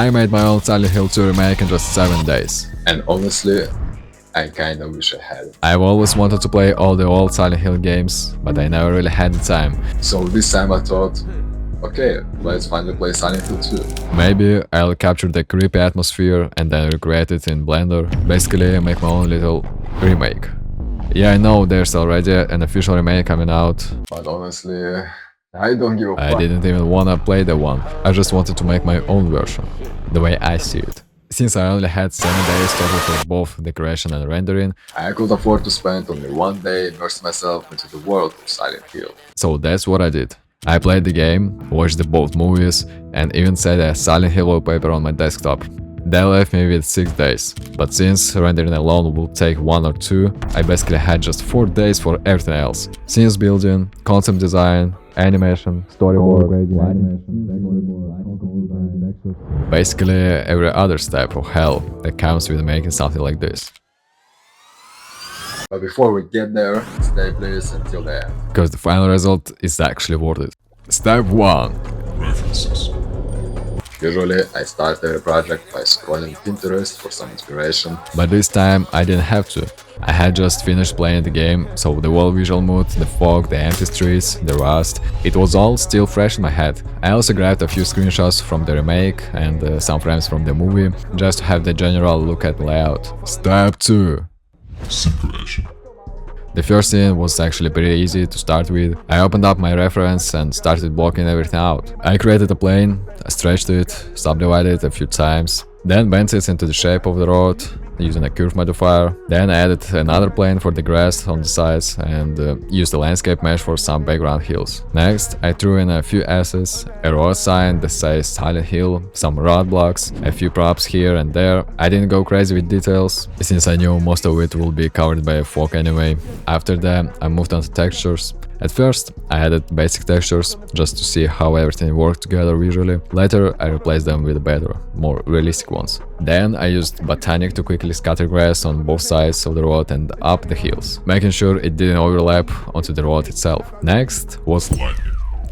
I made my own Silent Hill 2 remake in just 7 days. And honestly, I kinda wish I had it. I've always wanted to play all the old Silent Hill games, but I never really had the time. So this time I thought, okay, let's finally play Silent Hill 2. Maybe I'll capture the creepy atmosphere and then recreate it in Blender. Basically, make my own little remake. Yeah, I know there's already an official remake coming out. But honestly, I don't give a fuck. I didn't even wanna play the one. I just wanted to make my own version, the way I see it. Since I only had 7 days total for both decoration and rendering, I could afford to spend only 1 day immersing myself into the world of Silent Hill. so that's what I did. I played the game, watched both movies, and even set a Silent Hill wallpaper on my desktop. That left me with 6 days, but since rendering alone will take 1 or 2, I basically had just 4 days for everything else. Scenes building, concept design, animation, storyboard, basically every other step of hell that comes with making something like this. But before we get there, stay please until the end. Because the final result is actually worth it. Step 1. References. Usually, I start every project by scrolling Pinterest for some inspiration. But this time I didn't have to. I had just finished playing the game, so the whole visual mood, the fog, the empty streets, the rust, it was all still fresh in my head. I also grabbed a few screenshots from the remake and some frames from the movie, just to have the general look at the layout. Step 2. Simulation. The first scene was actually pretty easy to start with. I opened up my reference and started blocking everything out. I created a plane, I stretched it, subdivided it a few times, then bent it into the shape of the road using a curve modifier. Then I added another plane for the grass on the sides and used a landscape mesh for some background hills. Next, I threw in a few assets, a road sign that says Silent Hill, some roadblocks, a few props here and there. I didn't go crazy with details, since I knew most of it will be covered by a fog anyway. After that, I moved on to textures. At first, I added basic textures, just to see how everything worked together visually. Later, I replaced them with better, more realistic ones. Then I used Botaniq to quickly scatter grass on both sides of the road and up the hills, making sure it didn't overlap onto the road itself. Next was Lightning.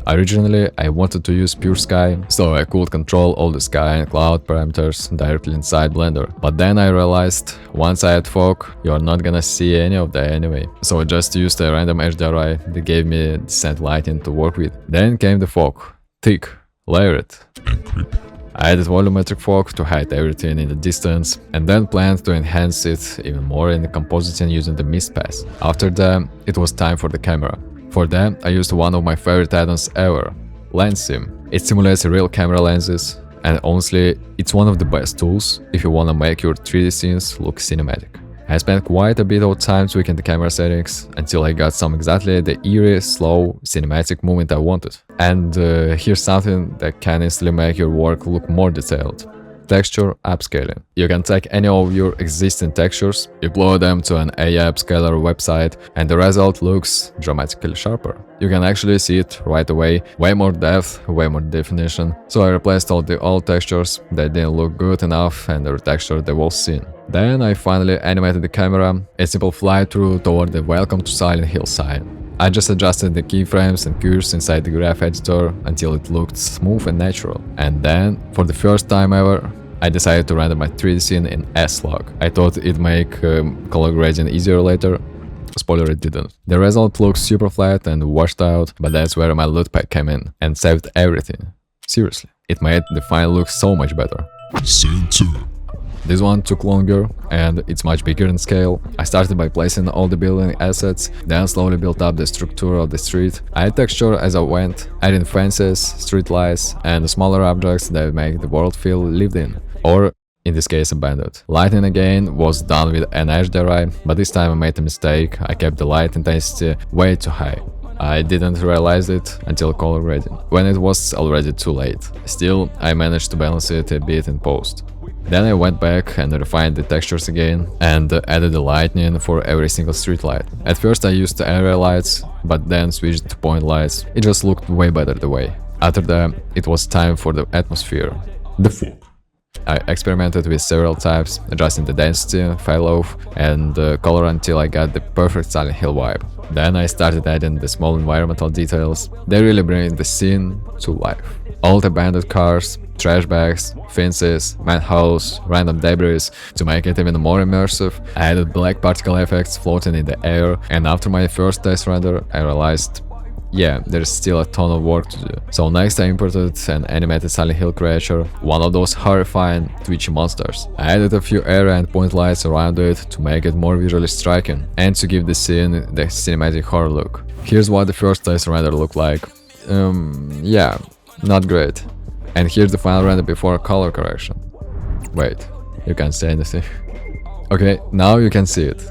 Originally, I wanted to use PureSky, so I could control all the sky and cloud parameters directly inside Blender. But then I realized, once I add fog, you're not gonna see any of that anyway. So I just used a random HDRi that gave me decent lighting to work with. Then came the fog. Thick, layered. And creepy. I added volumetric fog to hide everything in the distance, and then planned to enhance it even more in the compositing using the mist pass. After that, it was time for the camera. For that, I used one of my favorite add-ons ever, Lens Sim. It simulates real camera lenses, and honestly, it's one of the best tools if you wanna make your 3D scenes look cinematic. I spent quite a bit of time tweaking the camera settings until I got exactly the eerie, slow, cinematic movement I wanted. And here's something that can instantly make your work look more detailed. Texture upscaling. You can take any of your existing textures, upload them to an AI upscaler website, and the result looks dramatically sharper. You can actually see it right away, way more depth, way more definition. So I replaced all the old textures that didn't look good enough and retextured the whole scene. Then I finally animated the camera, a simple fly-through toward the Welcome to Silent Hill sign. I just adjusted the keyframes and curves inside the graph editor until it looked smooth and natural. And then, for the first time ever, I decided to render my 3D scene in S-Log. I thought it'd make color grading easier later. Spoiler, it didn't. The result looks super flat and washed out, but that's where my LUT Pack came in and saved everything. Seriously, it made the final look so much better. Scene 2. This one took longer and it's much bigger in scale. I started by placing all the building assets, then slowly built up the structure of the street. I had texture as I went, adding fences, street lights, and smaller objects that make the world feel lived in, or in this case abandoned. Lighting again was done with an HDRi, but this time I made a mistake. I kept the light intensity way too high. I didn't realize it until color grading, when it was already too late. Still, I managed to balance it a bit in post. Then I went back and refined the textures again and added the lightning for every single street light. At first I used area lights, but then switched to point lights. It just looked way better the way. After that, it was time for the atmosphere. The fog. I experimented with several types, adjusting the density, falloff, and color until I got the perfect Silent Hill vibe. Then I started adding the small environmental details. They really bring the scene to life. old abandoned cars, trash bags, fences, manholes, random debris. To make it even more immersive, I added black particle effects floating in the air, and after my first test render, I realized, yeah, there's still a ton of work to do. So next I imported an animated Silent Hill creature, one of those horrifying, twitchy monsters. I added a few area and point lights around it to make it more visually striking, and to give the scene the cinematic horror look. Here's what the first test render looked like. Yeah, not great. And here's the final render before color correction. Wait, you can't say anything. Okay, now you can see it.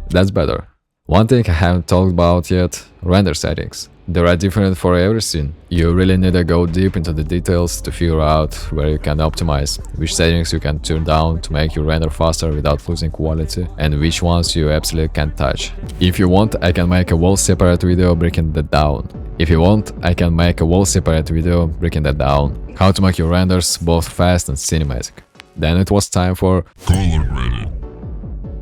That's better. One thing I haven't talked about yet, render settings. They are different for every scene. You really need to go deep into the details to figure out where you can optimize, which settings you can turn down to make your render faster without losing quality, and which ones you absolutely can't touch. If you want, I can make a whole separate video breaking that down. How to make your renders both fast and cinematic. Then it was time for Color grading.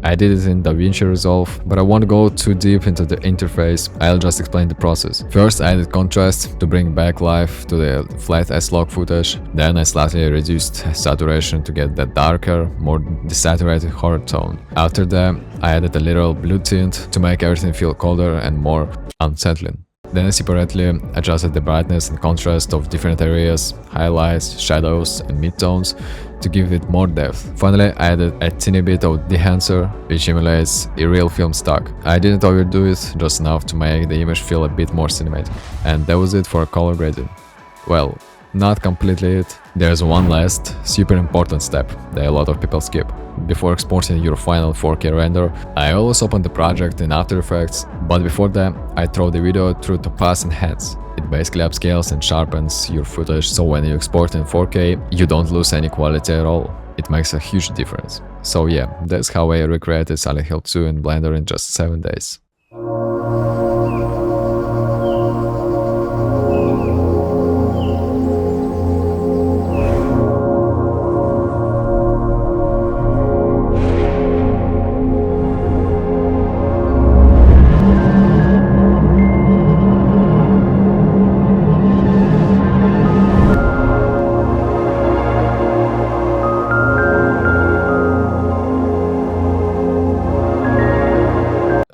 I did it in Davinci Resolve, but I won't go too deep into the interface, I'll just explain the process. First I added contrast to bring back life to the flat S-Log footage, then I slightly reduced saturation to get that darker, more desaturated horror tone. After that, I added a little blue tint to make everything feel colder and more unsettling. Then I separately adjusted the brightness and contrast of different areas, highlights, shadows and midtones to give it more depth. Finally, I added a teeny bit of dehancer, which emulates a real film stock. I didn't overdo it, just enough to make the image feel a bit more cinematic. And that was it for color grading. Well, not completely it. There's one last, super important step that a lot of people skip. Before exporting your final 4K render, I always open the project in After Effects, but before that, I throw the video through Topaz Enhance. It basically upscales and sharpens your footage, so when you export in 4K, you don't lose any quality at all. It makes a huge difference. So yeah, that's how I recreated Silent Hill 2 in Blender in just 7 days.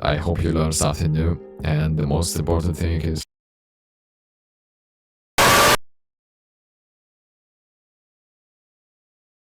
I hope you learned something new, and the most important thing is